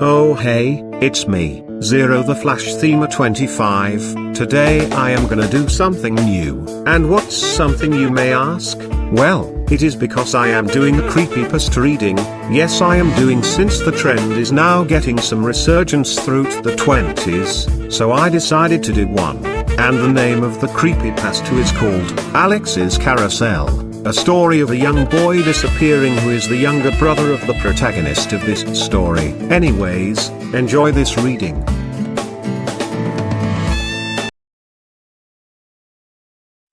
Oh hey, it's me, Zero the Flash Themer 25. Today I am gonna do something new. And what's something, you may ask? Well, it is because I am doing a creepypasta reading. Yes, I am doing, since the trend is now getting some resurgence through to the 20s, so I decided to do one. And the name of the creepypasta is called Alex's Carousel. A story of a young boy disappearing who is the younger brother of the protagonist of this story. Anyways, enjoy this reading.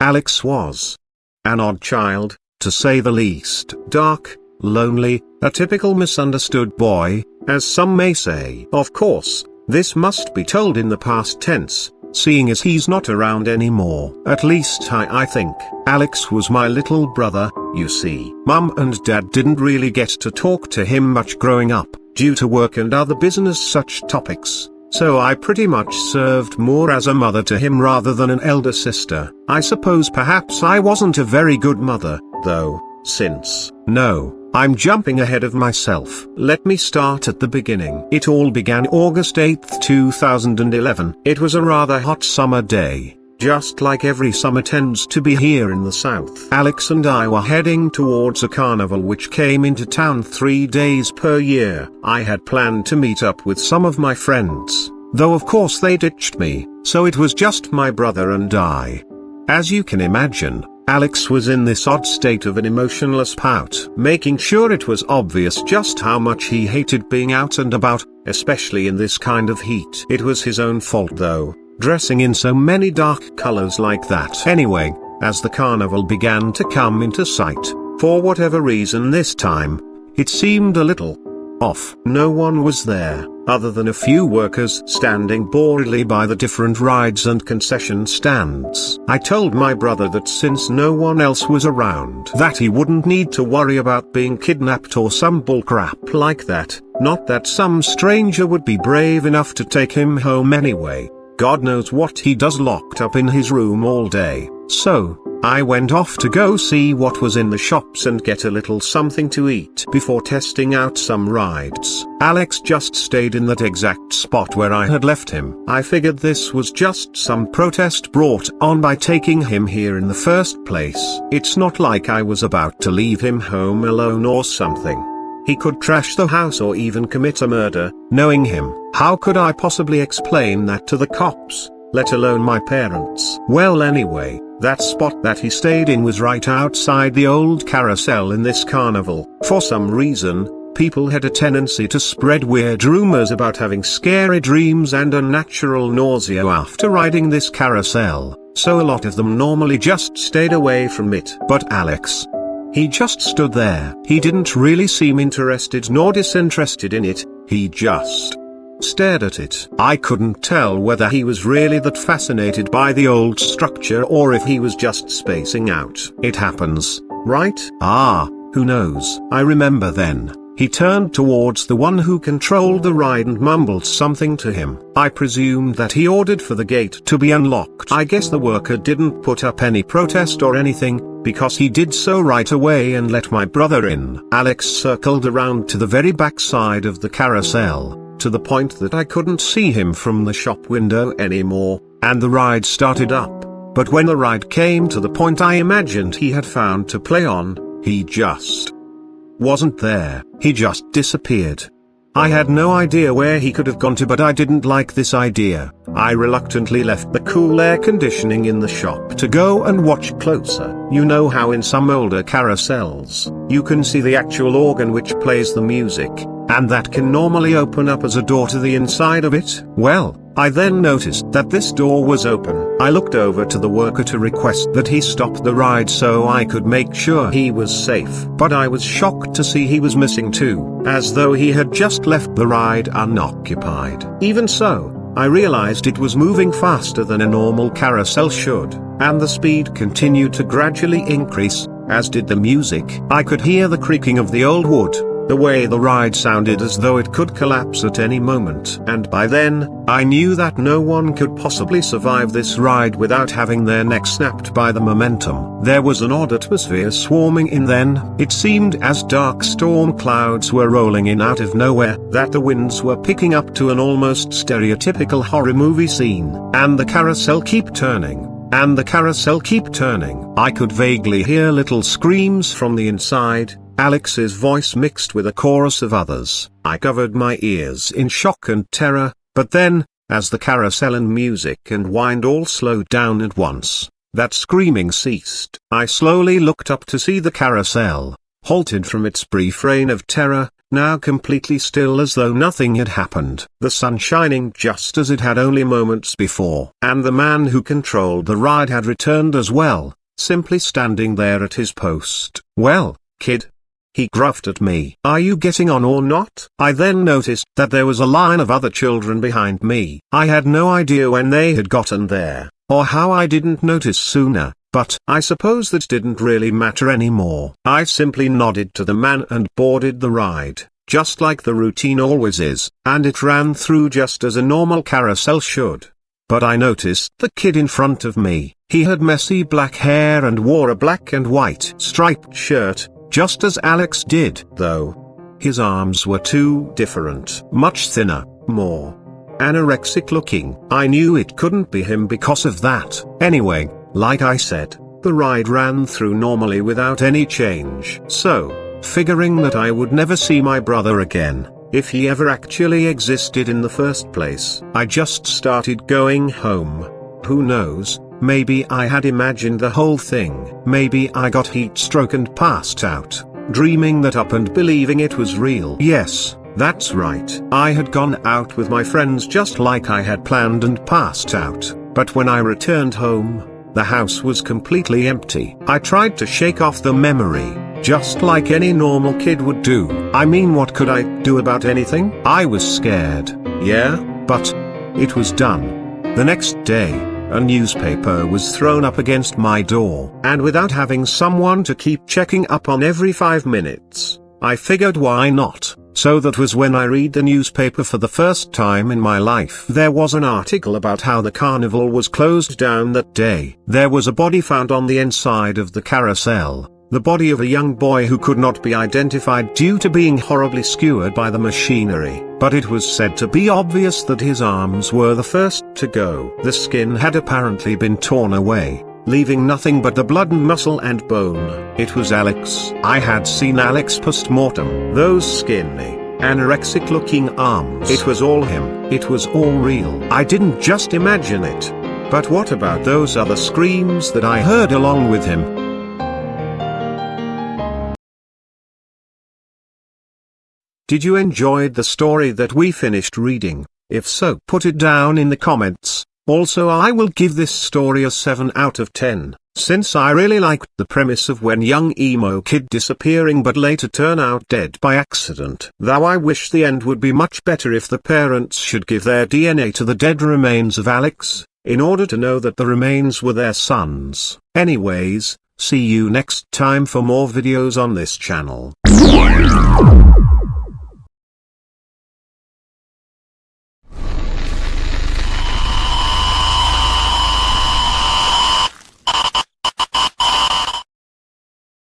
Alex was an odd child, to say the least. Dark, lonely, a typical misunderstood boy, as some may say. Of course, this must be told in the past tense, seeing as he's not around anymore. At least I think. Alex was my little brother, you see. Mum and Dad didn't really get to talk to him much growing up, due to work and other business such topics, so I pretty much served more as a mother to him rather than an elder sister. I suppose perhaps I wasn't a very good mother, though, since, no, I'm jumping ahead of myself. Let me start at the beginning. It all began August 8, 2011. It was a rather hot summer day, just like every summer tends to be here in the south. Alex and I were heading towards a carnival which came into town 3 days per year. I had planned to meet up with some of my friends, though of course they ditched me, so it was just my brother and I. As you can imagine, Alex was in this odd state of an emotionless pout, making sure it was obvious just how much he hated being out and about, especially in this kind of heat. It was his own fault though, dressing in so many dark colors like that. Anyway, as the carnival began to come into sight, for whatever reason this time, it seemed a little off. No one was there, other than a few workers standing boredly by the different rides and concession stands. I told my brother that since no one else was around, that he wouldn't need to worry about being kidnapped or some bullcrap like that, not that some stranger would be brave enough to take him home anyway. God knows what he does locked up in his room all day. So, I went off to go see what was in the shops and get a little something to eat before testing out some rides. Alex just stayed in that exact spot where I had left him. I figured this was just some protest brought on by taking him here in the first place. It's not like I was about to leave him home alone or something. He could trash the house or even commit a murder. Knowing him, how could I possibly explain that to the cops, let alone my parents? Well, anyway, that spot that he stayed in was right outside the old carousel in this carnival. For some reason, people had a tendency to spread weird rumors about having scary dreams and unnatural nausea after riding this carousel, so a lot of them normally just stayed away from it. But Alex, he just stood there. He didn't really seem interested nor disinterested in it, he just stared at it. I couldn't tell whether he was really that fascinated by the old structure or if he was just spacing out. It happens, right? Who knows? I remember then, he turned towards the one who controlled the ride and mumbled something to him. I presumed that he ordered for the gate to be unlocked. I guess the worker didn't put up any protest or anything, because he did so right away and let my brother in. Alex circled around to the very back side of the carousel, to the point that I couldn't see him from the shop window anymore, and the ride started up. But when the ride came to the point I imagined he had found to play on, he just wasn't there. He just disappeared. I had no idea where he could have gone to, but I didn't like this idea. I reluctantly left the cool air conditioning in the shop to go and watch closer. You know how in some older carousels, you can see the actual organ which plays the music, and that can normally open up as a door to the inside of it? Well, I then noticed that this door was open. I looked over to the worker to request that he stop the ride so I could make sure he was safe. But I was shocked to see he was missing too, as though he had just left the ride unoccupied. Even so, I realized it was moving faster than a normal carousel should, and the speed continued to gradually increase, as did the music. I could hear the creaking of the old wood, The way the ride sounded as though it could collapse at any moment. And by then, I knew that no one could possibly survive this ride without having their neck snapped by the momentum. There was an odd atmosphere swarming in then. It seemed as dark storm clouds were rolling in out of nowhere, that the winds were picking up to an almost stereotypical horror movie scene. And the carousel keep turning. And the carousel keep turning. I could vaguely hear little screams from the inside, Alex's voice mixed with a chorus of others. I covered my ears in shock and terror, but then, as the carousel and music and wind all slowed down at once, that screaming ceased. I slowly looked up to see the carousel, halted from its brief reign of terror, now completely still as though nothing had happened. The sun shining just as it had only moments before. And the man who controlled the ride had returned as well, simply standing there at his post. "Well, kid," he gruffed at me. "Are you getting on or not?" I then noticed that there was a line of other children behind me. I had no idea when they had gotten there, or how I didn't notice sooner. But I suppose that didn't really matter anymore. I simply nodded to the man and boarded the ride, just like the routine always is, and it ran through just as a normal carousel should. But I noticed the kid in front of me. He had messy black hair and wore a black and white striped shirt, just as Alex did, though his arms were too different. Much thinner, more anorexic looking. I knew it couldn't be him because of that. Anyway, like I said, the ride ran through normally without any change. So, figuring that I would never see my brother again, if he ever actually existed in the first place, I just started going home. Who knows, maybe I had imagined the whole thing. Maybe I got heat stroke and passed out, dreaming that up and believing it was real. Yes, that's right. I had gone out with my friends just like I had planned and passed out. But when I returned home, the house was completely empty. I tried to shake off the memory, just like any normal kid would do. I mean, what could I do about anything? I was scared, yeah, but it was done. The next day, a newspaper was thrown up against my door. And without having someone to keep checking up on every 5 minutes, I figured why not. So that was when I read the newspaper for the first time in my life. There was an article about how the carnival was closed down that day. There was a body found on the inside of the carousel, the body of a young boy who could not be identified due to being horribly skewered by the machinery. But it was said to be obvious that his arms were the first to go. The skin had apparently been torn away, leaving nothing but the blood and muscle and bone. It was Alex. I had seen Alex post-mortem. Those skinny, anorexic-looking arms. It was all him. It was all real. I didn't just imagine it. But what about those other screams that I heard along with him? Did you enjoy the story that we finished reading? If so, put it down in the comments. Also, I will give this story a 7 out of 10, since I really liked the premise of when young emo kid disappearing but later turn out dead by accident. Though I wish the end would be much better if the parents should give their DNA to the dead remains of Alex, in order to know that the remains were their sons. Anyways, see you next time for more videos on this channel.